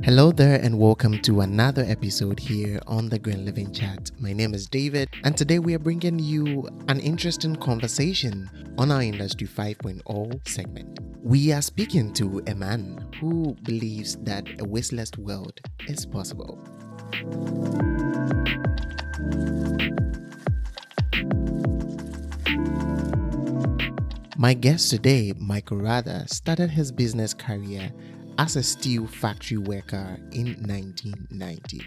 Hello there and welcome to another episode here on the Green Living Chat. My name is David and today we are bringing you an interesting conversation on our Industry 5.0 segment. We are speaking to a man who believes that a wasteless world is possible. My guest today, Rada, started his business career as a steel factory worker in 1990.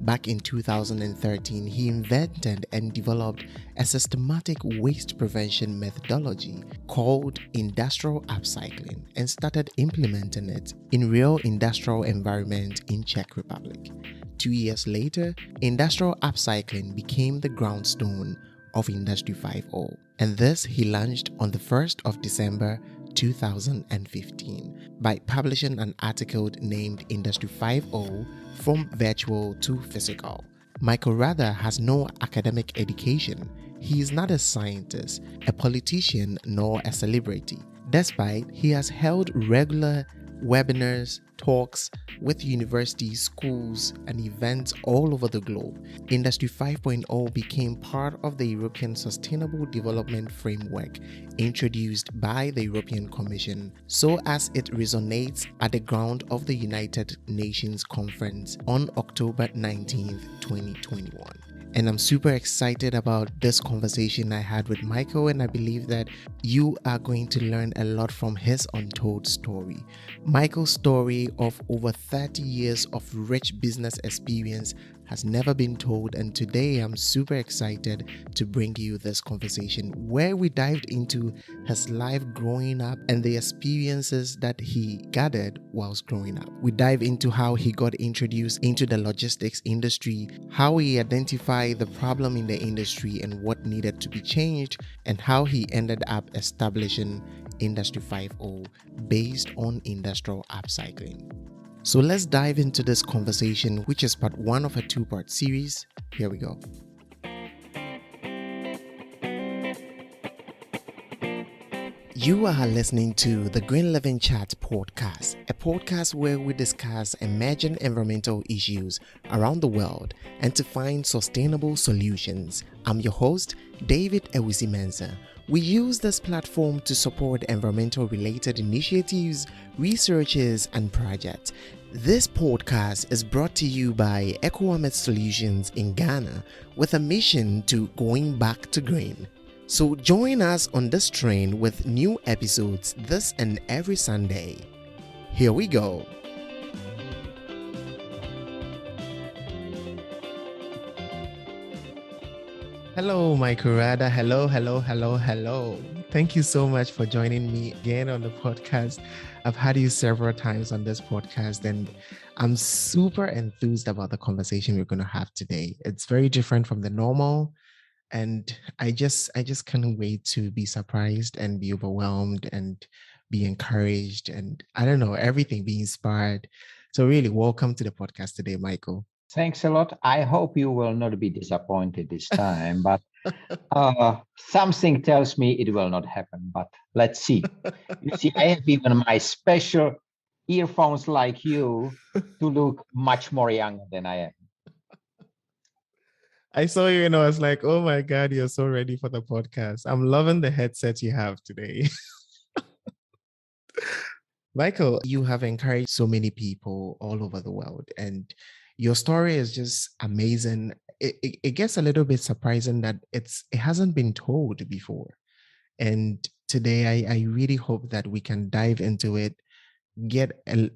Back in 2013, he invented and developed a systematic waste prevention methodology called industrial upcycling and started implementing it in real industrial environment in Czech Republic. 2 years later, industrial upcycling became the groundstone of Industry 5.0, and this he launched on the 1st of December 2015 by publishing an article named Industry 5.0 from virtual to physical. Rada has no academic education. He is not a scientist, a politician, nor a celebrity, despite he has held regular webinars, talks with universities, schools, and events all over the globe. Industry 5.0 became part of the European Sustainable Development Framework introduced by the European Commission, so as it resonates at the ground of the United Nations Conference on October 19th, 2021. And I'm super excited about this conversation I had with Michael, and I believe that you are going to learn a lot from his untold story. Michael's story of over 30 years of rich business experience has never been told, and today I'm super excited to bring you this conversation where we dived into his life growing up and the experiences that he gathered whilst growing up. We dive into how he got introduced into the logistics industry, how he identified the problem in the industry and what needed to be changed, and how he ended up establishing Industry 5.0 based on industrial upcycling. So let's dive into this conversation, which is part one of a two-part series. Here we go. You are listening to the Green Living Chat podcast, a podcast where we discuss emerging environmental issues around the world and to find sustainable solutions. I'm your host, David Ewusi-Mensah. We use this platform to support environmental-related initiatives, researches, and projects. This podcast is brought to you by EcoWamet Solutions in Ghana with a mission to going back to green. So join us on this train with new episodes this and every Sunday. Here we go. Hello, Rada. Hello. Thank you so much for joining me again on the podcast. I've had you several times on this podcast, and I'm super enthused about the conversation we're going to have today. It's very different from the normal, and I just can't wait to be surprised and be overwhelmed and be encouraged, and I don't know, everything, be inspired. So really, welcome to the podcast today, Michael. Thanks a lot. I hope you will not be disappointed this time, but something tells me it will not happen, but let's see. You see, I have even my special earphones like you to look much more younger than I am. I saw you and I was like, oh my God, you're so ready for the podcast. I'm loving the headset you have today. Michael, you have encouraged so many people all over the world, and your story is just amazing. It gets a little bit surprising that it hasn't been told before. And today I really hope that we can dive into it, get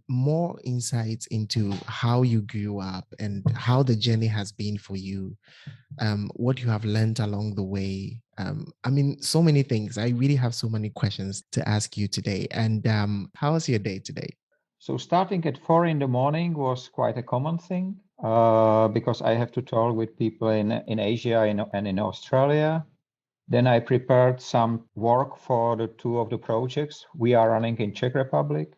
more insights into how you grew up and how the journey has been for you, what you have learned along the way. So many things. I really have so many questions to ask you today. And how was your day today? So starting at 4 in the morning was quite a common thing because I have to talk with people in Asia and in Australia. Then I prepared some work for the two of the projects we are running in Czech Republic,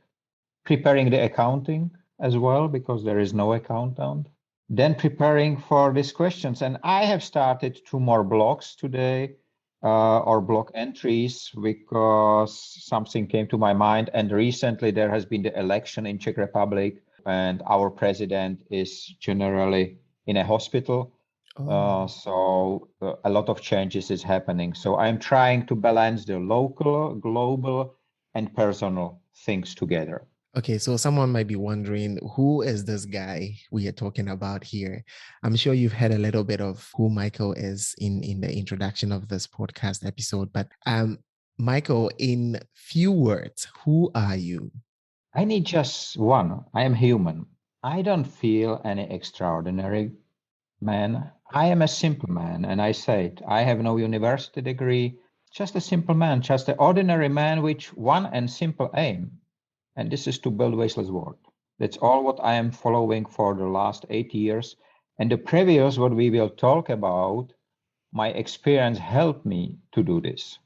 preparing the accounting as well, because there is no accountant. Then preparing for these questions. And I have started 2 more blogs today, or blog entries, because something came to my mind. And recently there has been the election in Czech Republic. and our president is generally in a hospital. So a lot of changes is happening. So I'm trying to balance the local, global, and personal things together. Okay, so someone might be wondering, who is this guy we are talking about here? I'm sure you've heard a little bit of who Michael is in the introduction of this podcast episode, but Michael, in few words, who are you? I need just one. I am human. I don't feel any extraordinary man. I am a simple man, and I say it. I have no university degree, just a simple man, just an ordinary man with one and simple aim. And this is to build wasteLESS world. That's all what I am following for the last 8 years. And the previous, what we will talk about, my experience helped me to do this.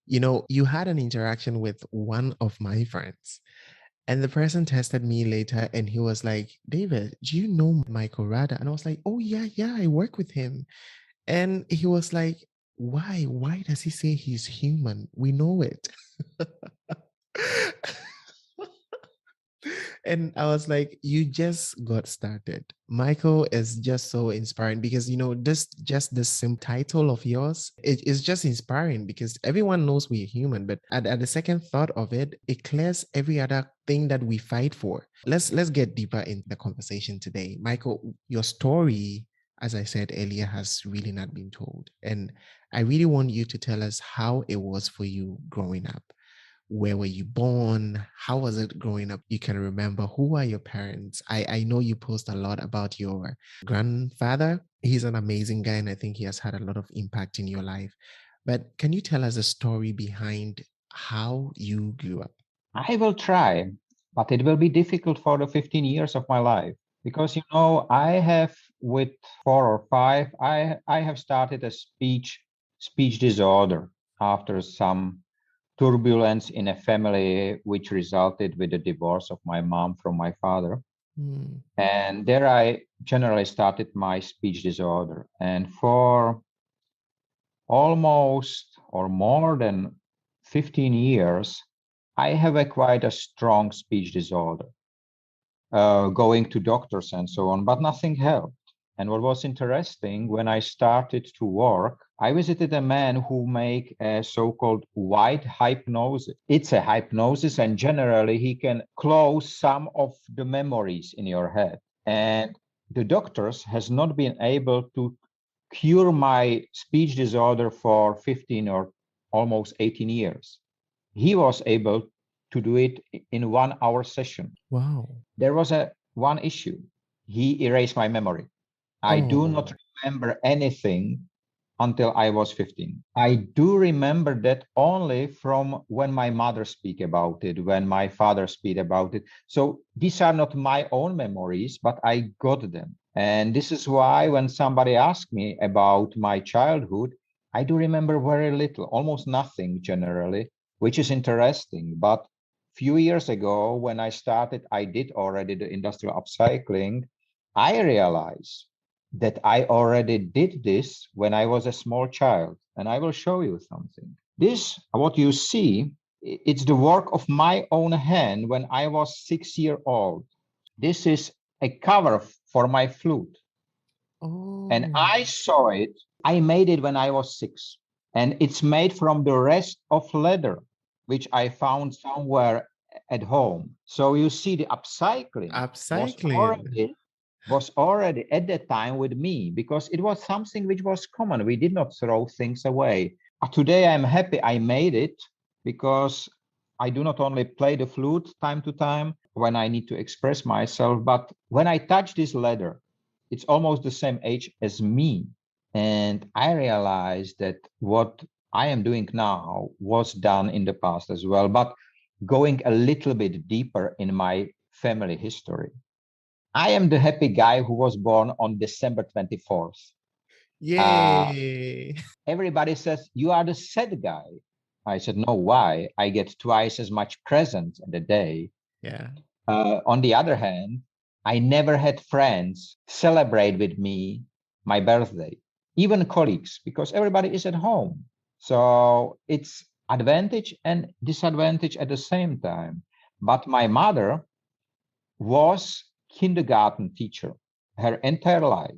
You know, you had an interaction with one of my friends, and the person tested me later and he was like, David, do you know Michael Rada? And I was like, oh, yeah, I work with him. And he was like, why? Why does he say he's human? We know it. And I was like, you just got started. Michael is just so inspiring because, you know, this simple title of yours, it is just inspiring because everyone knows we're human. But at the second thought of it, it clears every other thing that we fight for. Let's get deeper in the conversation today. Michael, your story, as I said earlier, has really not been told. And I really want you to tell us how it was for you growing up. Where were you born? How was it growing up? You can remember, who are your parents? I know you post a lot about your grandfather. He's an amazing guy, and I think he has had a lot of impact in your life. But can you tell us a story behind how you grew up? I will try, but it will be difficult for the 15 years of my life. Because, you know, I have with 4 or 5, I have started a speech disorder after some turbulence in a family which resulted with the divorce of my mom from my father. And there I generally started my speech disorder. And for almost or more than 15 years, I have a quite a strong speech disorder, going to doctors and so on, but nothing helped. And what was interesting, when I started to work, I visited a man who make a so-called white hypnosis. It's a hypnosis, and generally he can close some of the memories in your head. And the doctors has not been able to cure my speech disorder for 15 or almost 18 years. He was able to do it in 1 hour session. Wow. There was one issue. He erased my memory. I do not remember anything until I was 15. I do remember that only from when my mother speak about it, when my father speak about it. So these are not my own memories, but I got them. And this is why when somebody asked me about my childhood, I do remember very little, almost nothing generally, which is interesting. But few years ago, when I started, I did already the industrial upcycling. I realized that I already did this when I was a small child, and I will show you something. This, what you see, it's the work of my own hand when I was 6 years old. This is a cover for my flute. And I saw it. I made it when I was 6. And it's made from the rest of leather, which I found somewhere at home. So you see, the upcycling was already at that time with me, because it was something which was common. We did not throw things away. Today I'm happy I made it, because I do not only play the flute time to time when I need to express myself, but when I touch this leather, it's almost the same age as me. And I realized that what I am doing now was done in the past as well, but going a little bit deeper in my family history. I am the happy guy who was born on December 24th. Yay! Everybody says, you are the sad guy. I said, no, why? I get twice as much present in the day. Yeah. On the other hand, I never had friends celebrate with me my birthday, even colleagues, because everybody is at home. So it's advantage and disadvantage at the same time. But my mother was kindergarten teacher her entire life.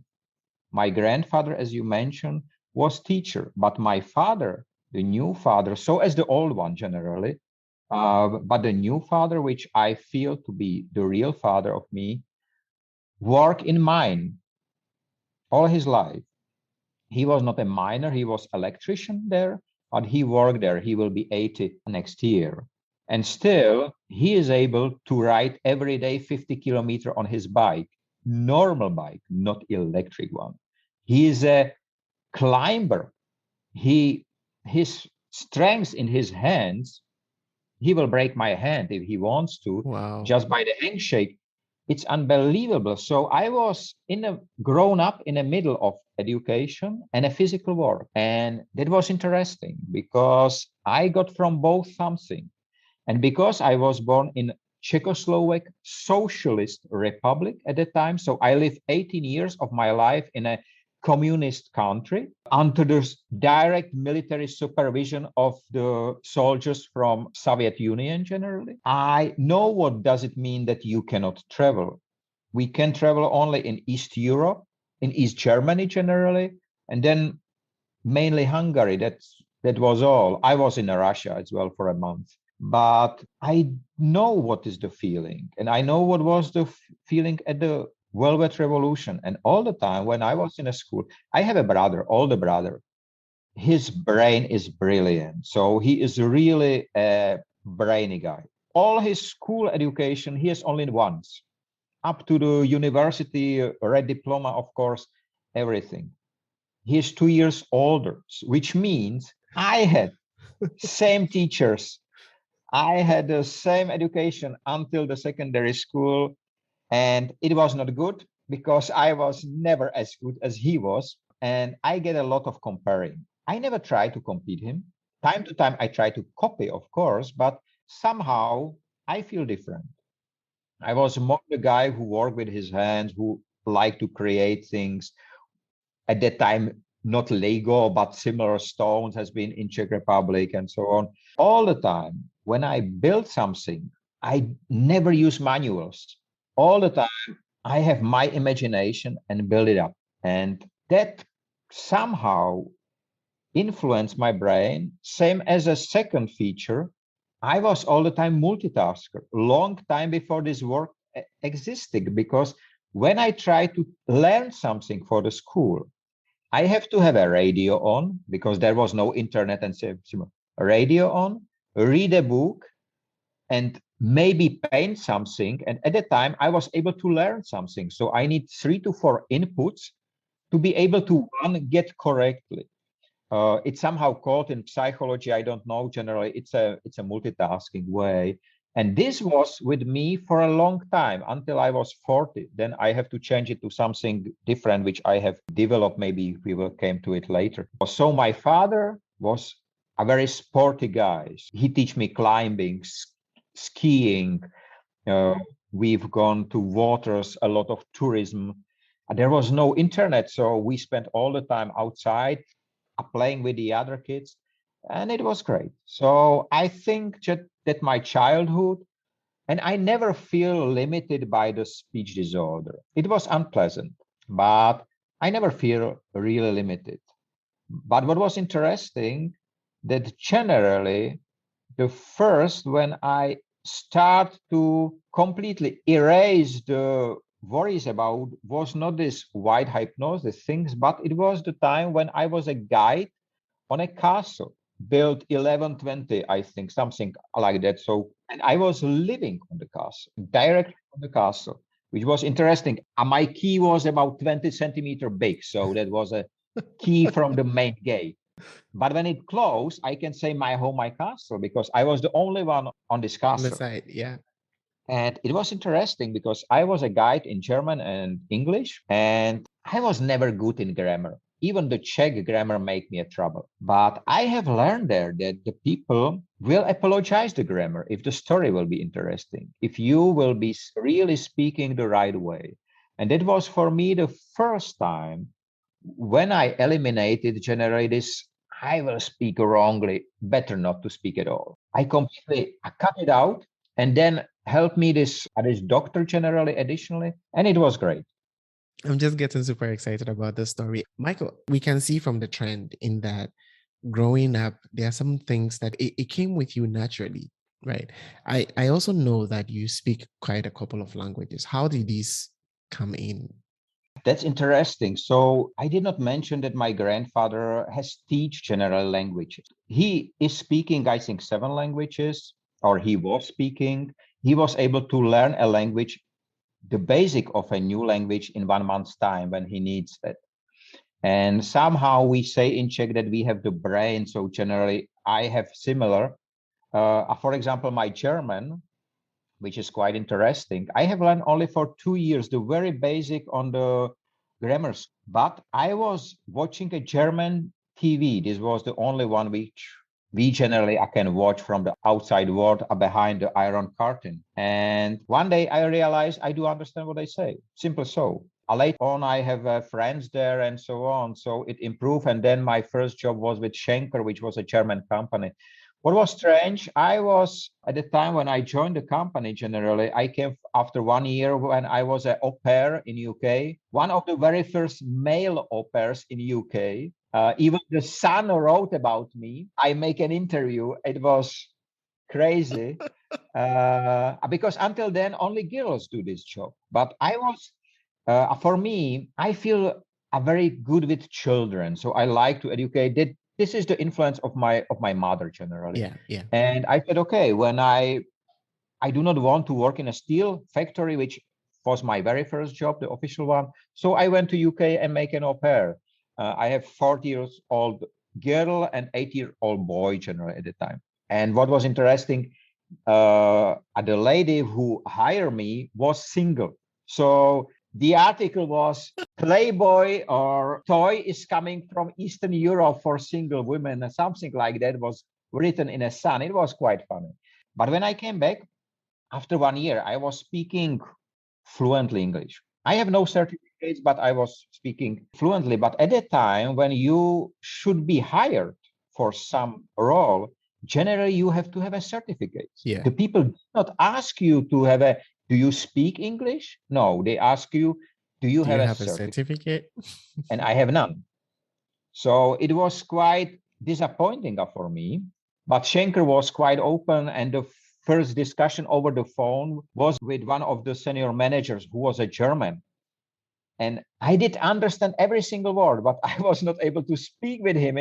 My grandfather, as you mentioned, was teacher, but my father, the new father, so as the old one generally, but the new father, which I feel to be the real father of me, worked in mine all his life. He was not a miner, he was electrician there, but he worked there. He will be 80 next year. And still, he is able to ride every day 50 kilometers on his bike, normal bike, not electric one. He is a climber. His strength in his hands, he will break my hand if he wants to, Wow. just by the handshake. It's unbelievable. So I was grown up in the middle of education and a physical work. And that was interesting because I got from both something. And because I was born in Czechoslovak Socialist Republic at the time, so I lived 18 years of my life in a communist country under the direct military supervision of the soldiers from Soviet Union generally. I know what does it mean that you cannot travel. We can travel only in East Europe, in East Germany generally, and then mainly Hungary. That was all. I was in Russia as well for a month. But I know what is the feeling, and I know what was the feeling at the Velvet Revolution. And all the time when I was in a school, I have a brother, older brother. His brain is brilliant. So he is really a brainy guy. All his school education, he has only once, up to the university, red diploma, of course, everything. He's 2 years older, which means I had same teachers. I had the same education until the secondary school, and it was not good because I was never as good as he was. And I get a lot of comparing. I never try to compete him. Time to time, I try to copy, of course, but somehow I feel different. I was more the guy who worked with his hands, who liked to create things. At that time, not Lego, but similar stones has been in Czech Republic and so on. All the time, when I build something, I never use manuals. All the time, I have my imagination and build it up. And that somehow influenced my brain. Same as a second feature, I was all the time multitasker, long time before this work existed, because when I try to learn something for the school, I have to have a radio on because there was no internet and a radio on, read a book, and maybe paint something. And at the time, I was able to learn something. So I need 3 to 4 inputs to be able to get correctly. It's somehow called in psychology, I don't know, generally, it's a multitasking way. And this was with me for a long time until I was 40. Then I have to change it to something different, which I have developed. Maybe we will came to it later. So my father was a very sporty guy. He teach me climbing, skiing. We've gone to waters, a lot of tourism. There was no internet, so we spent all the time outside playing with the other kids, and it was great. So I think that my childhood, and I never feel limited by the speech disorder. It was unpleasant, but I never feel really limited. But what was interesting, that generally the first, when I start to completely erase the worries about, was not this white hypnosis things, but it was the time when I was a guide on a castle built 1120, I think, something like that. So, and I was living on the castle, directly on the castle, which was interesting. My key was about 20 centimeter big, so that was a key from the main gate. But when it closed, I can say my home, my castle, because I was the only one on this On the castle. side, yeah. And it was interesting because I was a guide in German and English, and I was never good in grammar. Even the Czech grammar make me a trouble. But I have learned there that the people will apologize the grammar if the story will be interesting, if you will be really speaking the right way. And that was for me the first time when I eliminated generally this, I will speak wrongly, better not to speak at all. I completely cut it out and then helped me this doctor generally additionally, and it was great. I'm just getting super excited about this story. Michael, we can see from the trend in that growing up, there are some things that it came with you naturally, right? I also know that you speak quite a couple of languages. How did these come in? That's interesting. So I did not mention that my grandfather has teach general languages. He is speaking, I think, 7 languages, or he was speaking. He was able to learn a language, the basic of a new language, in 1 month's time when he needs that. And somehow we say in Czech that we have the brain. So generally, I have similar. For example, my German, which is quite interesting. I have learned only for 2 years the very basic on the grammar, but I was watching a German TV. This was the only one which we generally I can watch from the outside world behind the iron curtain. And one day I realized I do understand what they say. Simple so. Later on, I have friends there and so on. So it improved. And then my first job was with Schenker, which was a German company. What was strange, I was at the time when I joined the company generally, I came after 1 year when I was an au pair in UK, one of the very first male au pairs in UK. Even the Sun wrote about me. I make an interview. It was crazy because until then only girls do this job. But I was, for me, I feel very good with children. So I like to educate. This is the influence of my mother generally. Yeah. And I said, okay, when I do not want to work in a steel factory, which was my very first job, the official one. So I went to UK and make an au pair. I have 40-year-old girl and 8-year-old boy generally at the time. And what was interesting, the lady who hired me was single. So the article was Playboy or toy is coming from Eastern Europe for single women, and something like that was written in a Sun. It was quite funny. But when I came back after 1 year, I was speaking fluently English. I have no certificates, but I was speaking fluently. But at that time, when you should be hired for some role, generally you have to have a certificate. Yeah. The people do not ask you to have do you speak English? No, they ask you, do you have a certificate? And I have none. So it was quite disappointing for me. But Schenker was quite open, and the first discussion over the phone was with one of the senior managers who was a German. And I did understand every single word, but I was not able to speak with him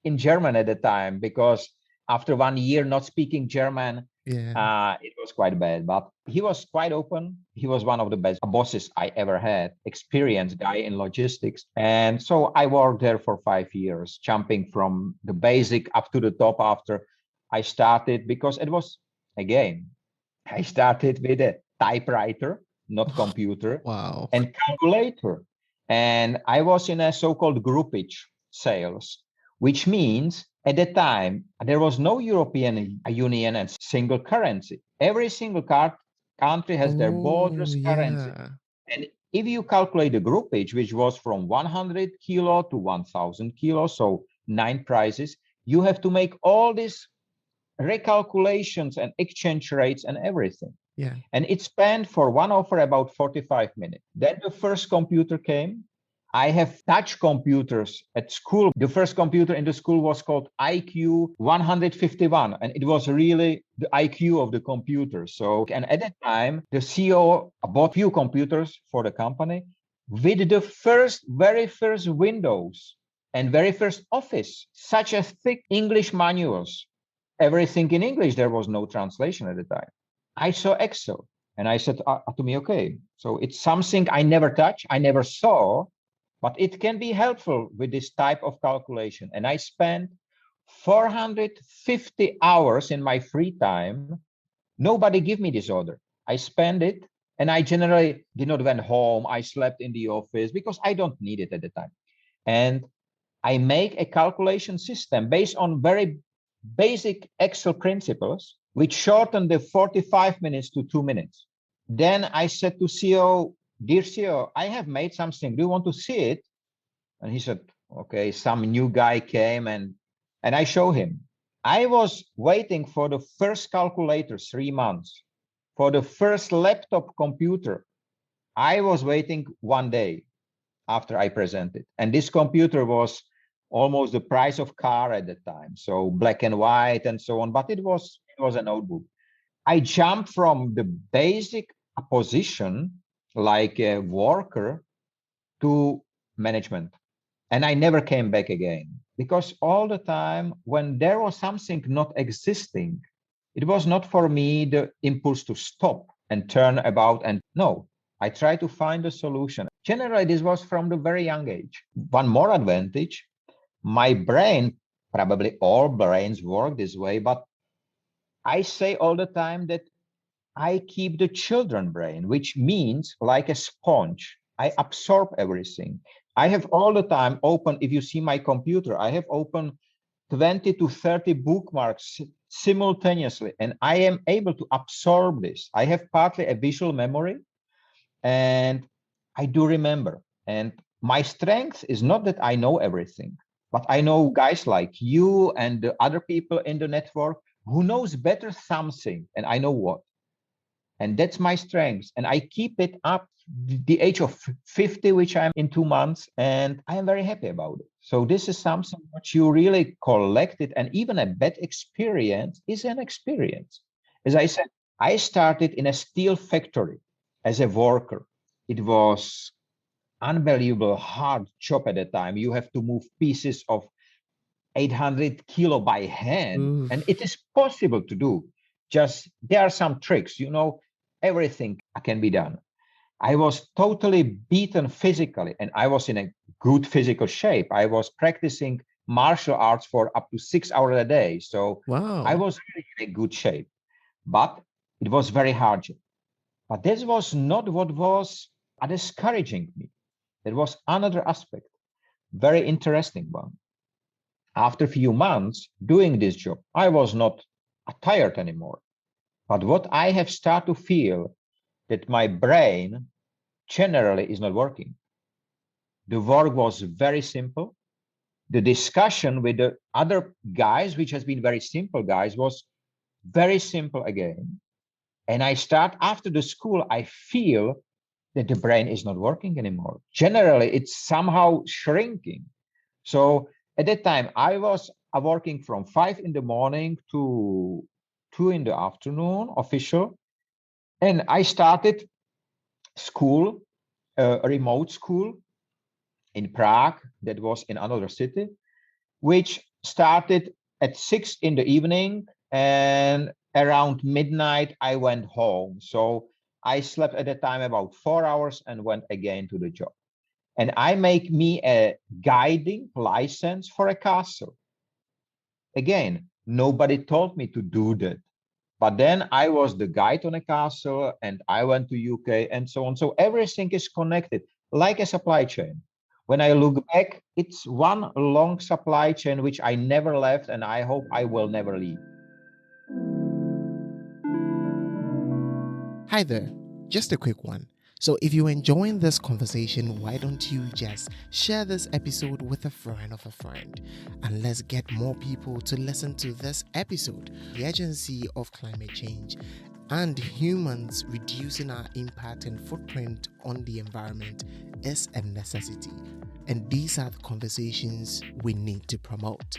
in German at the time, because after 1 year not speaking German, it was quite bad. But he was quite open. He was one of the best bosses I ever had, experienced guy in logistics. And so I worked there for 5 years, jumping from the basic up to the top after I started, because it was, again, I started with a typewriter, not computer, Wow. and calculator. And I was in a so-called groupage sales, which means at the time, there was no European Union and single currency. Every single country has their borders currency. And if you calculate the groupage, which was from 100 kilo to 1,000 kilo, so 9 prices, you have to make all these recalculations and exchange rates and everything. Yeah. And it spent for one offer about 45 minutes. Then the first computer came. I have touch computers at school. The first computer in the school was called IQ 151, and it was really the IQ of the computer. So, and at that time, the CEO bought few computers for the company with the very first Windows and very first Office, such as thick English manuals. Everything in English, there was no translation at the time. I saw Excel, and I said to me, okay, so it's something I never touched, I never saw, but it can be helpful with this type of calculation. And I spent 450 hours in my free time. Nobody give me this order. I spent it, and I generally did not went home. I slept in the office because I don't need it at the time. And I make a calculation system based on very basic Excel principles, which shortened the 45 minutes to 2 minutes. Then I said to CEO, dear CEO, I have made something. Do you want to see it? And he said, okay, some new guy came and I show him. I was waiting for the first calculator 3 months. For the first laptop computer, I was waiting 1 day after I presented. And this computer was almost the price of car at the time. So black and white and so on, but it was a notebook. I jumped from the basic position like a worker to management. And I never came back again because all the time when there was something not existing, it was not for me the impulse to stop and turn about and no, I try to find a solution. Generally, this was from the very young age. One more advantage, my brain, probably all brains work this way, but I say all the time that I keep the children brain, which means like a sponge. I absorb everything. I have all the time open, if you see my computer, I have open 20 to 30 bookmarks simultaneously, and I am able to absorb this. I have partly a visual memory, and I do remember. And my strength is not that I know everything, but I know guys like you and the other people in the network who knows better something, and I know what. And that's my strength. And I keep it up the age of 50, which I'm in 2 months, and I am very happy about it. So this is something which you really collected, and even a bad experience is an experience. As I said, I started in a steel factory as a worker. It was unbelievable hard job at the time. You have to move pieces of 800 kilo by hand, and it is possible to do. Just there are some tricks, everything can be done. I was totally beaten physically, and I was in a good physical shape. I was practicing martial arts for up to 6 hours a day. So Wow. I was really in a good shape, but it was very hard. But this was not what was discouraging me. There was another aspect, very interesting one. After a few months doing this job, I was not tired anymore. But what I have started to feel that my brain generally is not working. The work was very simple. The discussion with the other guys, which has been very simple guys, was very simple again. And I start after the school, I feel that the brain is not working anymore. Generally, it's somehow shrinking. So at that time, I was working from 5 in the morning to 2 in the afternoon, official. And I started school, a remote school in Prague, that was in another city, which started at 6 in the evening, and around midnight, I went home. So I slept at the time about 4 hours and went again to the job. And I make me a guiding license for a castle. Again, nobody told me to do that. But then I was the guide on a castle, and I went to UK and so on. So everything is connected like a supply chain. When I look back, it's one long supply chain which I never left, and I hope I will never leave. Hi there, just a quick one. So if you're enjoying this conversation, why don't you just share this episode with a friend of a friend, and let's get more people to listen to this episode. The urgency of climate change and humans reducing our impact and footprint on the environment is a necessity. And these are the conversations we need to promote.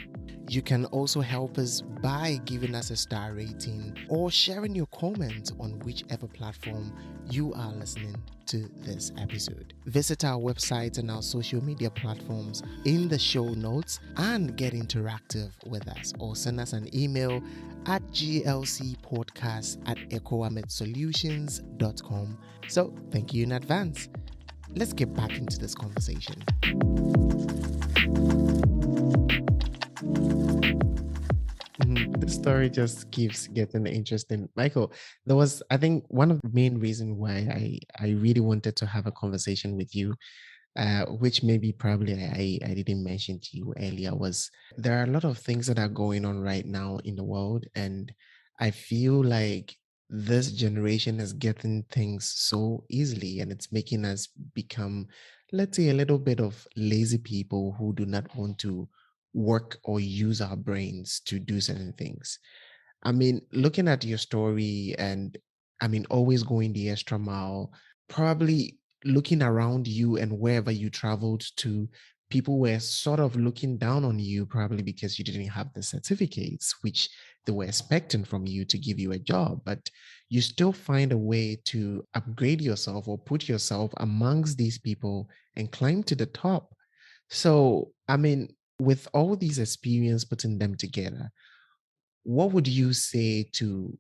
You can also help us by giving us a star rating or sharing your comments on whichever platform you are listening to this episode. Visit our website and our social media platforms in the show notes and get interactive with us, or send us an email at glcpodcast@ecoametsolutions.com. So thank you in advance. Let's get back into this conversation. The story just keeps getting interesting. Michael, there was, I think, one of the main reasons why I really wanted to have a conversation with you, which maybe probably I didn't mention to you earlier, was there are a lot of things that are going on right now in the world. And I feel like this generation is getting things so easily, and it's making us become, let's say, a little bit of lazy people who do not want to work or use our brains to do certain things. I mean, looking at your story, and I mean, always going the extra mile, probably looking around you and wherever you traveled to, people were sort of looking down on you, probably because you didn't have the certificates, which they were expecting from you to give you a job. But you still find a way to upgrade yourself or put yourself amongst these people and climb to the top. So, I mean, with all these experience putting them together, what would you say to,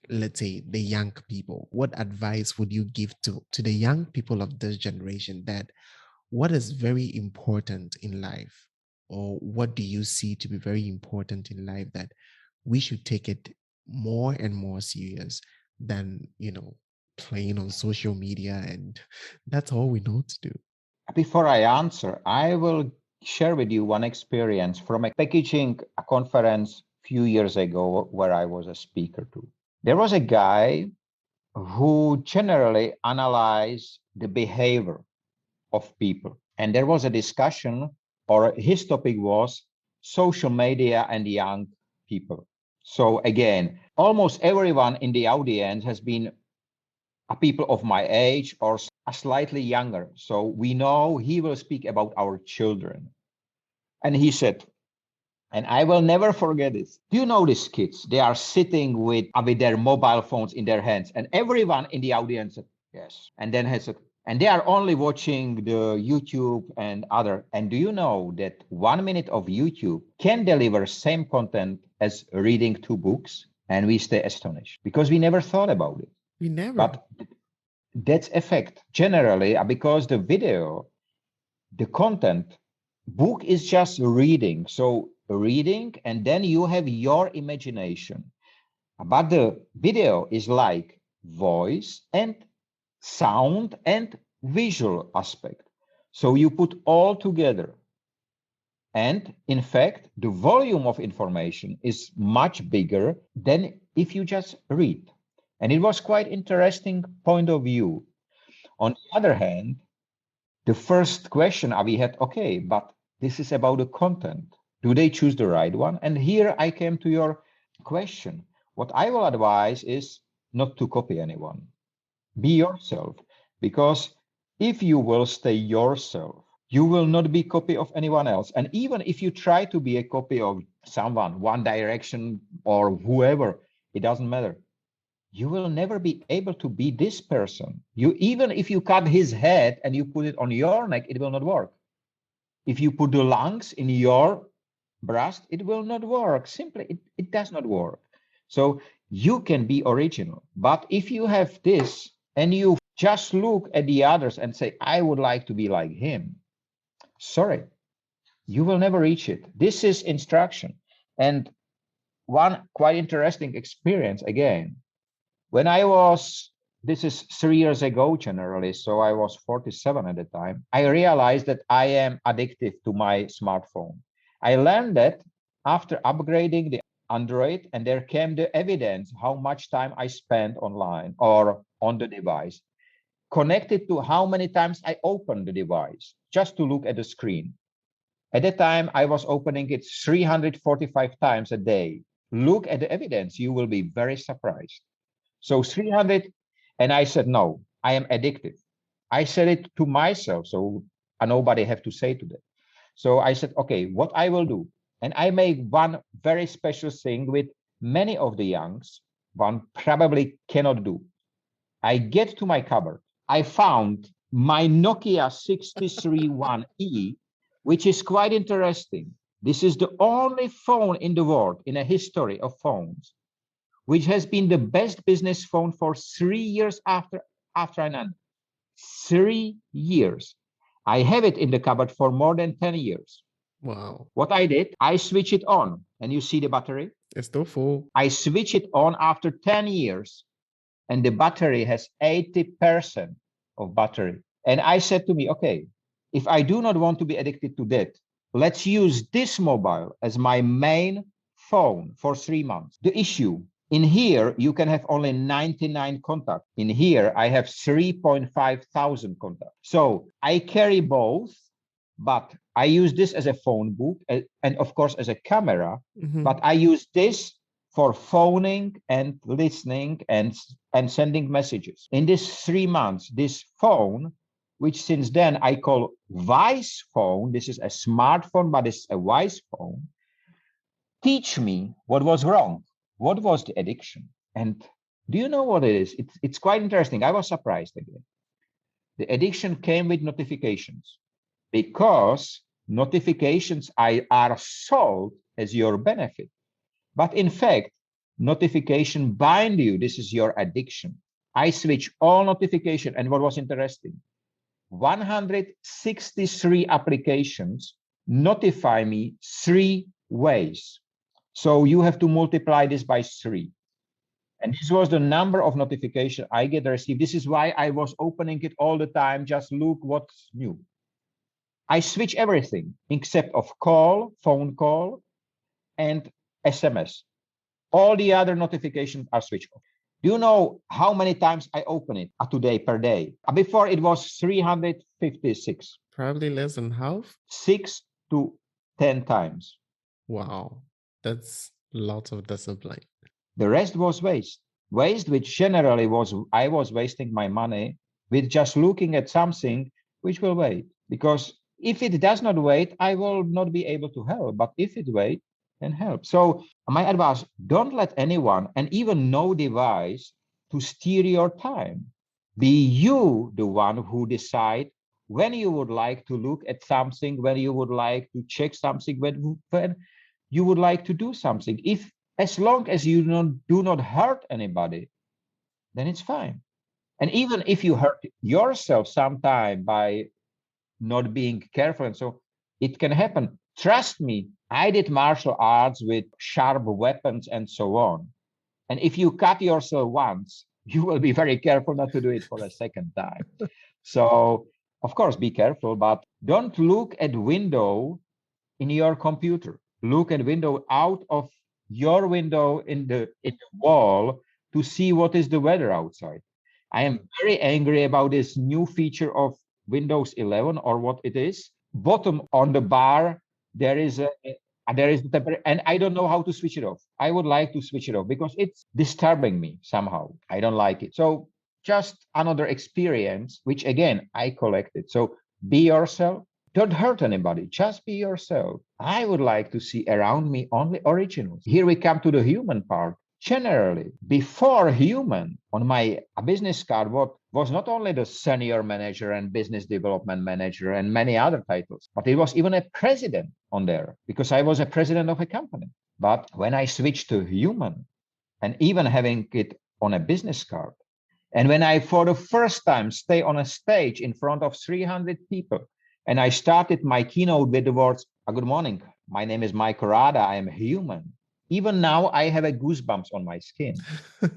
let's say, the young people? What advice would you give to the young people of this generation, that what is very important in life, or what do you see to be very important in life, that we should take it more and more serious than, playing on social media, and that's all we know to do? Before I answer, I will share with you one experience from a packaging conference a few years ago where I was a speaker too. There was a guy who generally analyzed the behavior of people. And there was a discussion, or his topic was social media and young people. So again, almost everyone in the audience has been a people of my age or slightly younger. So we know he will speak about our children. And he said, and I will never forget this. Do you know these kids? They are sitting with their mobile phones in their hands. And everyone in the audience said, yes. And then he said, and they are only watching the YouTube and other. And do you know that 1 minute of YouTube can deliver same content as reading 2 books? And we stay astonished because we never thought about it. We never. But that's effect generally because the video, the content, book is just reading. So reading, and then you have your imagination. But the video is like voice and sound and visual aspect. So you put all together. And in fact, the volume of information is much bigger than if you just read. And it was quite interesting point of view. On the other hand, the first question we had, okay, but this is about the content. Do they choose the right one? And here I came to your question. What I will advise is not to copy anyone. Be yourself, because if you will stay yourself, you will not be copy of anyone else. And even if you try to be a copy of someone, One Direction or whoever, it doesn't matter. You will never be able to be this person. Even if you cut his head and you put it on your neck, it will not work. If you put the lungs in your breast, it will not work. Simply, it does not work. So you can be original. But if you have this and you just look at the others and say, I would like to be like him, sorry, you will never reach it. This is instruction. And one quite interesting experience again, when I was, this is 3 years ago generally, so I was 47 at the time, I realized that I am addicted to my smartphone. I learned that after upgrading the Android, and there came the evidence how much time I spent online or on the device, connected to how many times I opened the device just to look at the screen. At the time, I was opening it 345 times a day. Look at the evidence, you will be very surprised. So 300, and I said, no, I am addicted. I said it to myself, so nobody have to say to that. So I said, okay, what I will do, and I make one very special thing with many of the youngs, one probably cannot do. I get to my cupboard. I found my Nokia 631E, which is quite interesting. This is the only phone in the world in a history of phones which has been the best business phone for 3 years after I landed. 3 years. I have it in the cupboard for more than 10 years. Wow. What I did, I switch it on, and you see the battery? It's still full. I switch it on after 10 years, and the battery has 80% of battery. And I said to me, okay, if I do not want to be addicted to that, let's use this mobile as my main phone for 3 months. The issue, in here, you can have only 99 contacts. In here, I have 3,500 contacts. So I carry both, but I use this as a phone book and of course as a camera, but I use this for phoning and listening and sending messages. In these 3 months, this phone, which since then I call wise phone, this is a smartphone, but it's a wise phone, teach me what was wrong. What was the addiction? And do you know what it is? It's quite interesting. I was surprised again. The addiction came with notifications, because notifications are sold as your benefit. But in fact, notification bind you. This is your addiction. I switch all notification. And what was interesting, 163 applications notify me 3 ways. So you have to multiply this by 3. And this was the number of notification I get received. This is why I was opening it all the time. Just look what's new. I switch everything except of call, phone call, and SMS. All the other notifications are switched off. Do you know how many times I open it today per day? Before it was 356. Probably less than half. 6 to 10 times. Wow, that's lots of discipline. The rest was waste. Waste, which generally was, I was wasting my money with just looking at something which will wait. Because if it does not wait, I will not be able to help. But if it waits, then help. So my advice, don't let anyone, and even no device, to steer your time. Be you the one who decide when you would like to look at something, when you would like to check something, when you would like to do something. If as long as you do not hurt anybody, then it's fine. And even if you hurt yourself sometime by not being careful, and so it can happen. Trust me, I did martial arts with sharp weapons and so on. And if you cut yourself once, you will be very careful not to do it for a second time. So, of course, be careful, but don't look at window in your computer. Look at window out of your window in the wall to see what is the weather outside. I am very angry about this new feature of Windows 11, or what it is. Bottom on the bar, there is the temperature, and I don't know how to switch it off. I would like to switch it off because it's disturbing me somehow. I don't like it. So just another experience, which again, I collected. So be yourself. Don't hurt anybody. Just be yourself. I would like to see around me only originals. Here we come to the human part. Generally, before human, on my business card, what was not only the senior manager and business development manager and many other titles, but it was even a president on there, because I was a president of a company. But when I switched to human, and even having it on a business card, and when I, for the first time, stay on a stage in front of 300 people, and I started my keynote with the words, "Good morning, my name is Rada, I am human." Even now, I have a goosebumps on my skin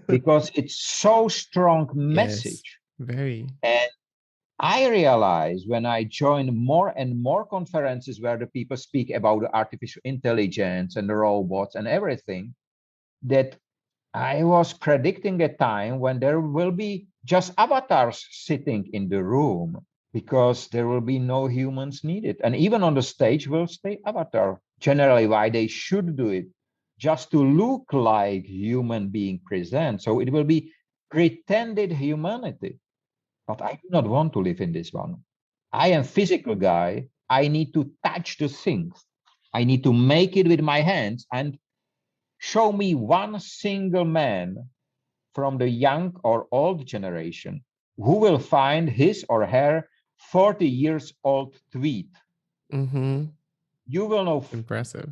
because it's so strong message. Yes, very. And I realize when I join more and more conferences where the people speak about the artificial intelligence and the robots and everything, that I was predicting a time when there will be just avatars sitting in the room, because there will be no humans needed. And even on the stage will stay avatar. Generally, why they should do it, just to look like human being present. So it will be pretended humanity. But I do not want to live in this one. I am physical guy. I need to touch the things. I need to make it with my hands. And show me one single man from the young or old generation who will find his or her 40 years old tweet. Mm-hmm. You will know. Impressive.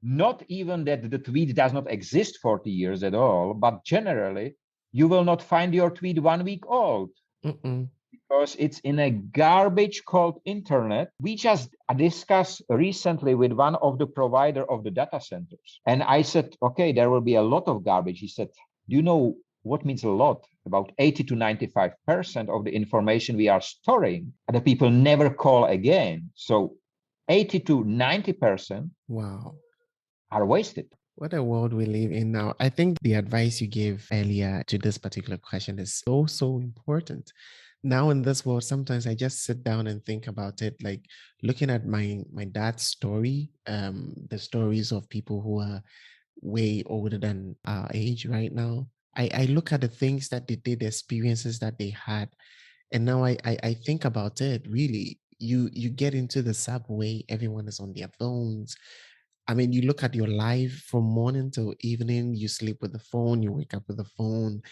Not even that the tweet does not exist 40 years at all, but generally, you will not find your tweet 1 week old. Mm-mm. Because it's in a garbage called internet. We just discussed recently with one of the provider of the data centers. And I said, okay, there will be a lot of garbage. He said, do you know what means a lot? About 80 to 95% of the information we are storing, and the people never call again. So 80 to 90%. Wow. Are wasted. What a world we live in now. I think the advice you gave earlier to this particular question is so important. Now in this world, sometimes I just sit down and think about it, like looking at my dad's story, the stories of people who are way older than our age right now, I look at the things that they did, the experiences that they had, and now I think about it. Really, you get into the subway, everyone is on their phones. I mean, you look at your life from morning till evening, you sleep with the phone, you wake up with the phone,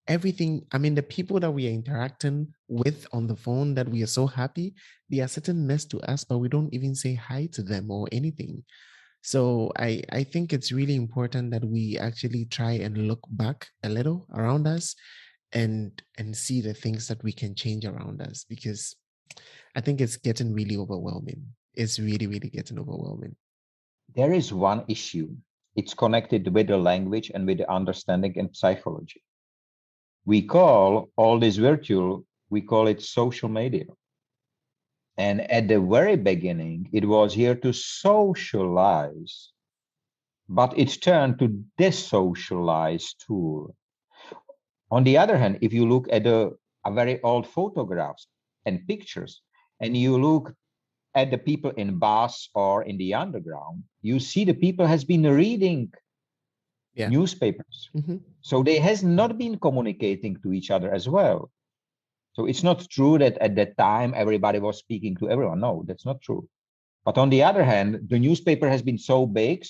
everything. I mean, the people that we are interacting with on the phone that we are so happy, they are sitting next to us, but we don't even say hi to them or anything. So I think it's really important that we actually try and look back a little around us and see the things that we can change around us, because I think it's getting really overwhelming. It's really, really getting overwhelming. There is one issue. It's connected with the language and with the understanding and psychology. We call all this virtual, we call it social media. And at the very beginning, it was here to socialize, but it's turned to desocialize tool. On the other hand, if you look at a very old photographs and pictures, and you look at the people in bus or in the underground, you see the people has been reading Yeah. newspapers. Mm-hmm. So they has not been communicating to each other as well. So it's not true that at that time everybody was speaking to everyone. No, that's not true. But on the other hand, the newspaper has been so big.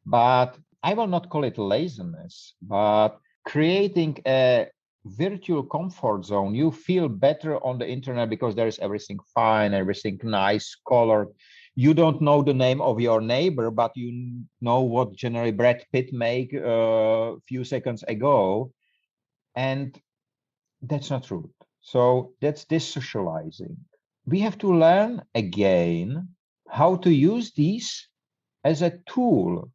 But I will not call it laziness, but creating a virtual comfort zone. You feel better on the internet because there is everything fine, everything nice, colored. You don't know the name of your neighbor, but you know what generally Brad Pitt made a few seconds ago. And that's not true. So that's dissocializing. We have to learn again how to use these as a tool,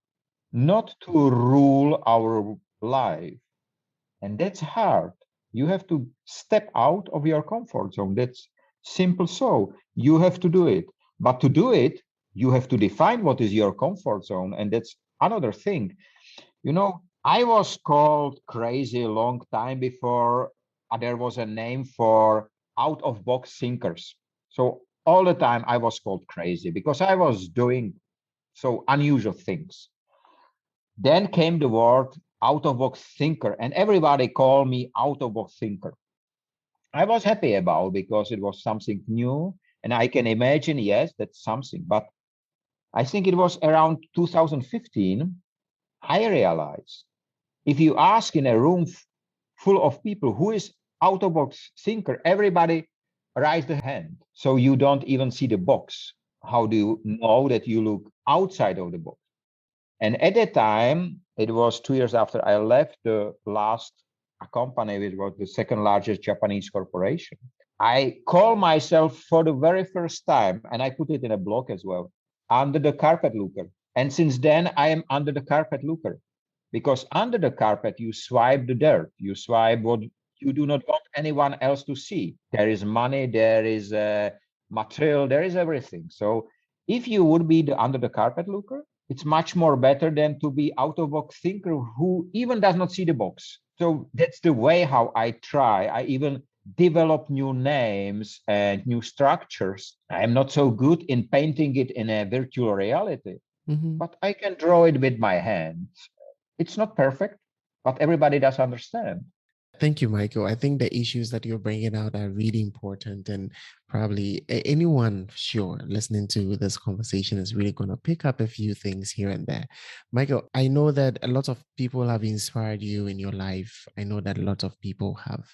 not to rule our life. And that's hard. You have to step out of your comfort zone. That's simple. So you have to do it. But to do it, you have to define what is your comfort zone. And that's another thing. You know, I was called crazy a long time before there was a name for out of box thinkers. So all the time I was called crazy because I was doing so unusual things. Then came the word out of box thinker, and everybody called me out of box thinker. I was happy about because it was something new, and I can imagine, yes, that's something. But I think it was around 2015, I realized if you ask in a room full of people who is out of box thinker, everybody raise the hand. So you don't even see the box. How do you know that you look outside of the box? And at that time, it was 2 years after I left the last company, which was the second largest Japanese corporation. I call myself for the very first time, and I put it in a blog as well, under the carpet looker. And since then, I am under the carpet looker because under the carpet, you swipe the dirt, you swipe what you do not want anyone else to see. There is money, there is material, there is everything. So if you would be the under the carpet looker, it's much more better than to be out of box thinker who even does not see the box. So that's the way how I try. I even develop new names and new structures. I'm not so good in painting it in a virtual reality, but I can draw it with my hands. It's not perfect, but everybody does understand. Thank you, Michael. I think the issues that you're bringing out are really important, and probably anyone, sure, listening to this conversation is really going to pick up a few things here and there. Michael, I know that a lot of people have inspired you in your life. I know that a lot of people have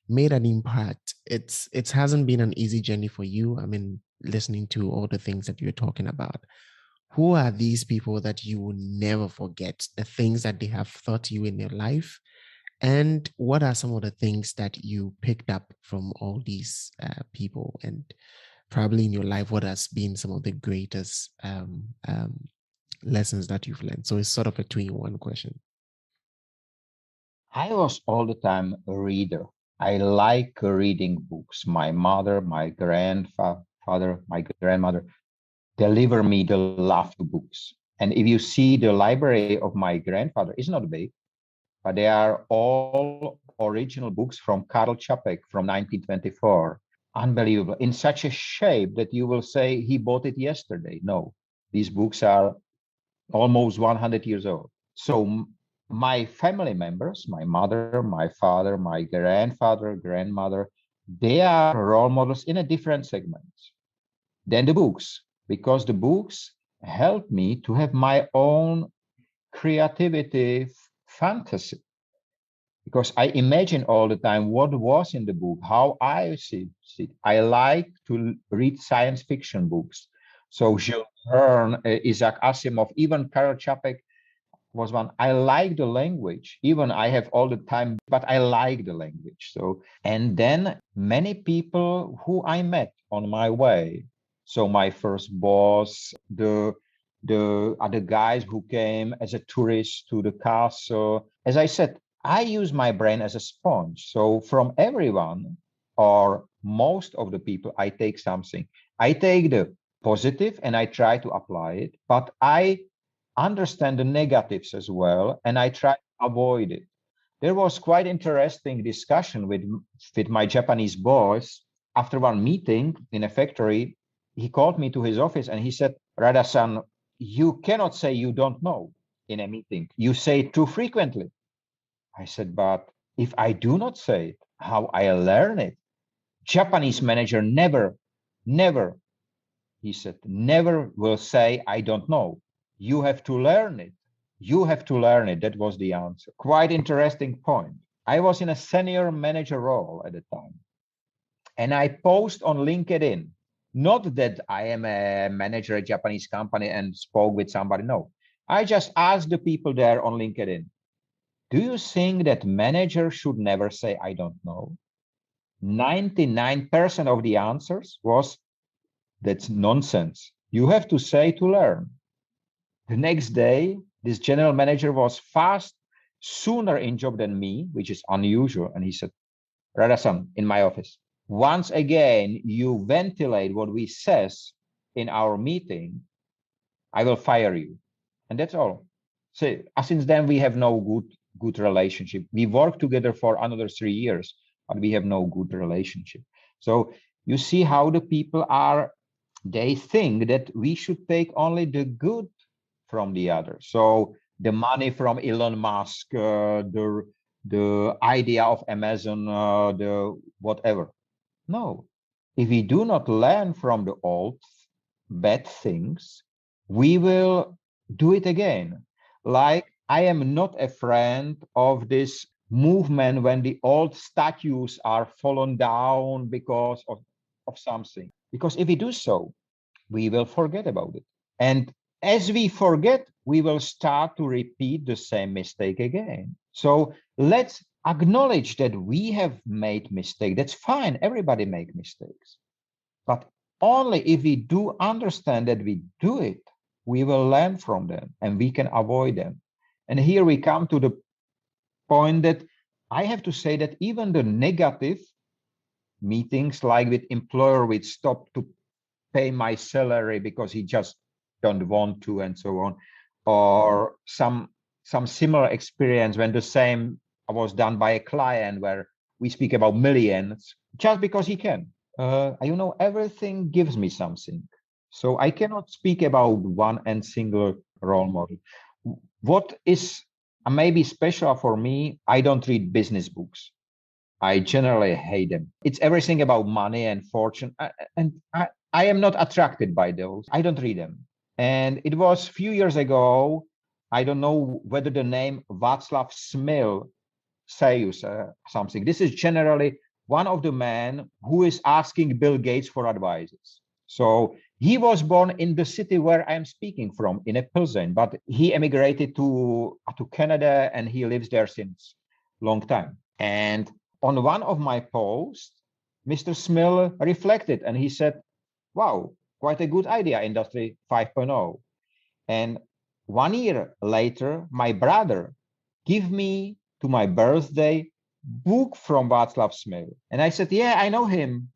made an impact. It hasn't been an easy journey for you. I mean, listening to all the things that you're talking about. Who are these people that you will never forget? The things that they have taught you in your life, and what are some of the things that you picked up from all these people? And probably in your life, what has been some of the greatest lessons that you've learned? So it's sort of a two-in-one question. I was all the time a reader. I like reading books. My mother, my grandfather, my grandmother deliver me the love to books. And if you see the library of my grandfather, it's not big, but they are all original books from Karl Čapek from 1924. Unbelievable, in such a shape that you will say he bought it yesterday. No, these books are almost 100 years old. So my family members, my mother, my father, my grandfather, grandmother, they are role models in a different segment than the books, because the books help me to have my own creativity, fantasy, because I imagine all the time what was in the book, how I see it. I like to read science fiction books. So Jules Verne, Isaac Asimov, even Karel Čapek was one. I like the language. Even I have all the time, but I like the language. So, and then many people who I met on my way. So my first boss, the other guys who came as a tourist to the castle. As I said, I use my brain as a sponge. So from everyone or most of the people, I take something. I take the positive and I try to apply it, but I understand the negatives as well, and I try to avoid it. There was quite interesting discussion with my Japanese boss after one meeting in a factory. He called me to his office and he said, Rada-san, you cannot say you don't know in a meeting. You say it too frequently. I said, but if I do not say it, how I learn it? Japanese manager never, he said, never will say, I don't know. You have to learn it. You have to learn it. That was the answer. Quite interesting point. I was in a senior manager role at the time. And I post on LinkedIn, not that I am a manager at a Japanese company and spoke with somebody. No, I just asked the people there on LinkedIn, do you think that manager should never say, I don't know? 99% of the answers was, that's nonsense. You have to say to learn. The next day, this general manager was fast, sooner in job than me, which is unusual. And he said, Rada-san, in my office, once again, you ventilate what we says in our meeting, I will fire you. And that's all. So since then, we have no good relationship. We worked together for another 3 years, but we have no good relationship. So you see how the people are, they think that we should take only the good from the other. So the money from Elon Musk, the idea of Amazon, the whatever. No, if we do not learn from the old bad things, we will do it again. Like I am not a friend of this movement when the old statues are fallen down because of something. Because if we do so, we will forget about it. And as we forget, we will start to repeat the same mistake again. So let's acknowledge that we have made mistakes. That's fine. Everybody make mistakes. But only if we do understand that we do it, we will learn from them and we can avoid them. And here we come to the point that I have to say that even the negative meetings, like with employer, which stop to pay my salary because he just don't want to, and so on, or some similar experience when the same was done by a client where we speak about millions just because he can. Everything gives me something. So I cannot speak about one and single role model. What is maybe special for me, I don't read business books. I generally hate them. It's everything about money and fortune. I am not attracted by those. I don't read them. And it was a few years ago, I don't know whether the name Václav Smil say you something. This is generally one of the men who is asking Bill Gates for advices. So he was born in the city where I'm speaking from, in a Pilsen, but he emigrated to Canada and he lives there since long time. And on one of my posts, Mr. Smil reflected and he said, wow, quite a good idea, Industry 5.0. And 1 year later, my brother gave me to my birthday book from Václav Smil. And I said, yeah, I know him.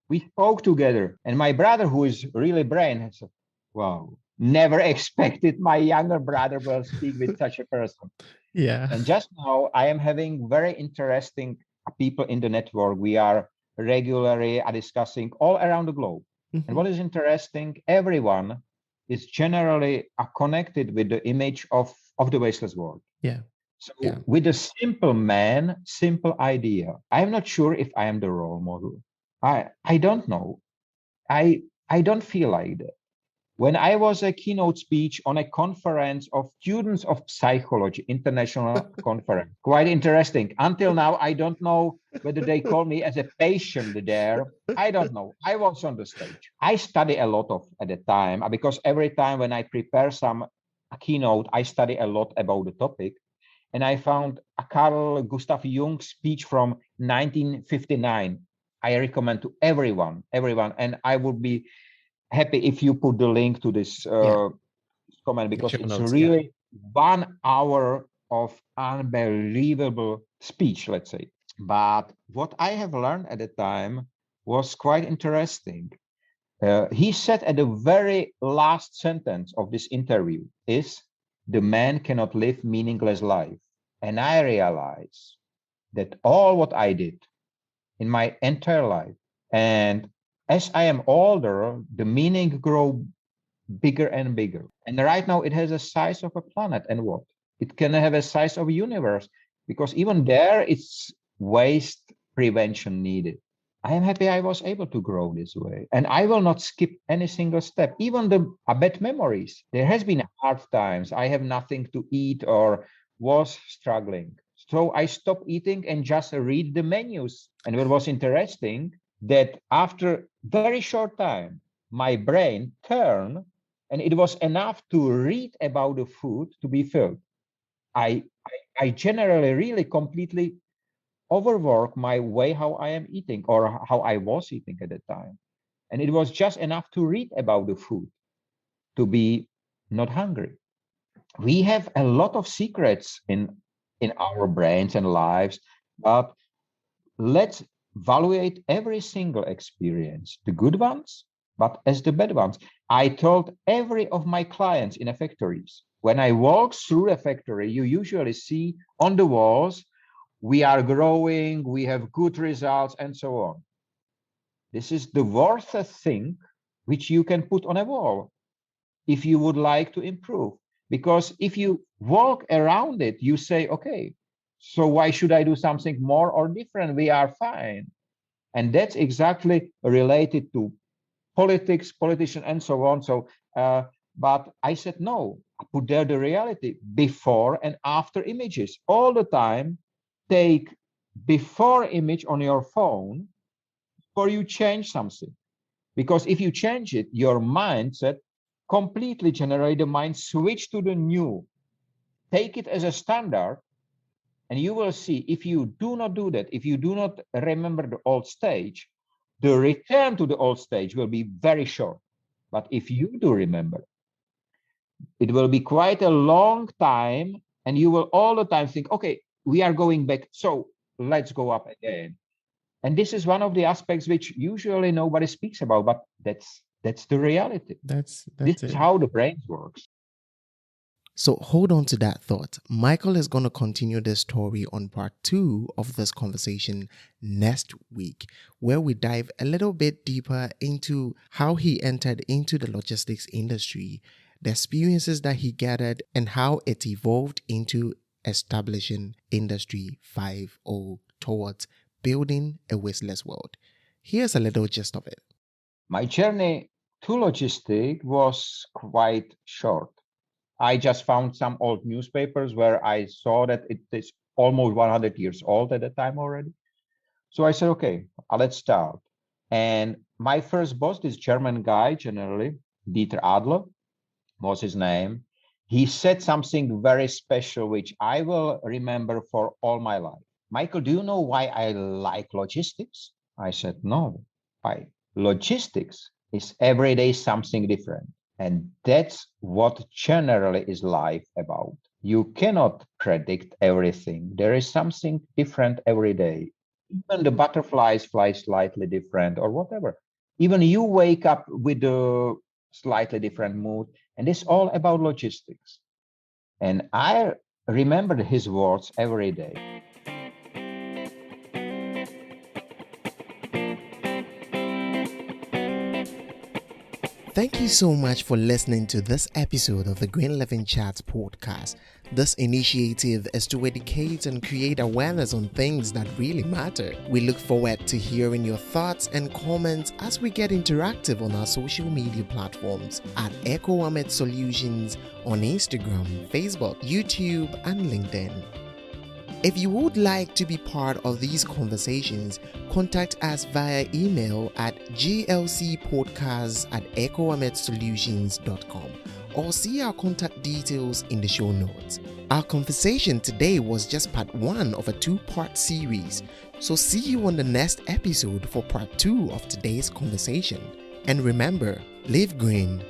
We spoke together. And my brother, who is really brain, said, wow, never expected my younger brother will speak with such a person. Yeah. And just now I am having very interesting people in the network. We are regularly discussing all around the globe. And what is interesting, everyone is generally connected with the image of the wasteless world. Yeah. So Yeah. with a simple man, simple idea, I'm not sure if I am the role model. I don't know. I don't feel like that. When I was a keynote speech on a conference of students of psychology, international conference, quite interesting. Until now, I don't know whether they call me as a patient there. I don't know. I was on the stage. I study a lot of at the time because every time when I prepare a keynote, I study a lot about the topic. And I found a Carl Gustav Jung speech from 1959. I recommend to everyone. And I would be happy if you put the link to this comment, because it's notes, really 1 hour of unbelievable speech, let's say. But what I have learned at the time was quite interesting. He said at the very last sentence of this interview is, the man cannot live meaningless life. And I realized that all what I did in my entire life, and as I am older, the meaning grow bigger and bigger. And right now it has a size of a planet. And what? It can have a size of a universe, because even there it's waste prevention needed. I am happy I was able to grow this way. And I will not skip any single step, even the bad memories. There has been hard times. I have nothing to eat or was struggling. So I stopped eating and just read the menus. And what was interesting, that after very short time, my brain turned, and it was enough to read about the food to be filled. I generally really completely overwork my way how I am eating or how I was eating at the time. And it was just enough to read about the food to be not hungry. We have a lot of secrets in our brains and lives, but let's evaluate every single experience, the good ones, but as the bad ones. I told every of my clients in a factories, when I walk through a factory, you usually see on the walls, we are growing, we have good results, and so on. This is the worst thing which you can put on a wall if you would like to improve. Because if you walk around it, you say, okay, so why should I do something more or different? We are fine. And that's exactly related to politics, politicians, and so on. So, but I said, no, I put there the reality, before and after images. All the time, take before image on your phone before you change something. Because if you change it, your mindset completely generate the mind switch to the new. Take it as a standard, and you will see, if you do not do that, if you do not remember the old stage, the return to the old stage will be very short. But if you do remember, it will be quite a long time, and you will all the time think, okay, we are going back, so let's go up again. And this is one of the aspects which usually nobody speaks about, but that's the reality. This is how the brain works. So hold on to that thought. Michael is going to continue this story on part 2 of this conversation next week, where we dive a little bit deeper into how he entered into the logistics industry, the experiences that he gathered, and how it evolved into establishing Industry 5.0 towards building a wasteless world. Here's a little gist of it. My journey to logistics was quite short. I just found some old newspapers where I saw that it is almost 100 years old at the time already. So I said, okay, let's start. And my first boss, this German guy, generally, Dieter Adler was his name. He said something very special, which I will remember for all my life. Michael, do you know why I like logistics? I said, no. Why? Logistics is every day something different. And that's what generally is life about. You cannot predict everything. There is something different every day. Even the butterflies fly slightly different or whatever. Even you wake up with a slightly different mood. And it's all about logistics. And I remembered his words every day. Thank you so much for listening to this episode of the Green Living Chats podcast. This initiative is to educate and create awareness on things that really matter. We look forward to hearing your thoughts and comments as we get interactive on our social media platforms at Echo Ahmed Solutions on Instagram, Facebook, YouTube, and LinkedIn. If you would like to be part of these conversations, contact us via email at glcpodcast@echoahmedsolutions.com or see our contact details in the show notes. Our conversation today was just part 1 of a 2-part series, so see you on the next episode for part 2 of today's conversation. And remember, live green.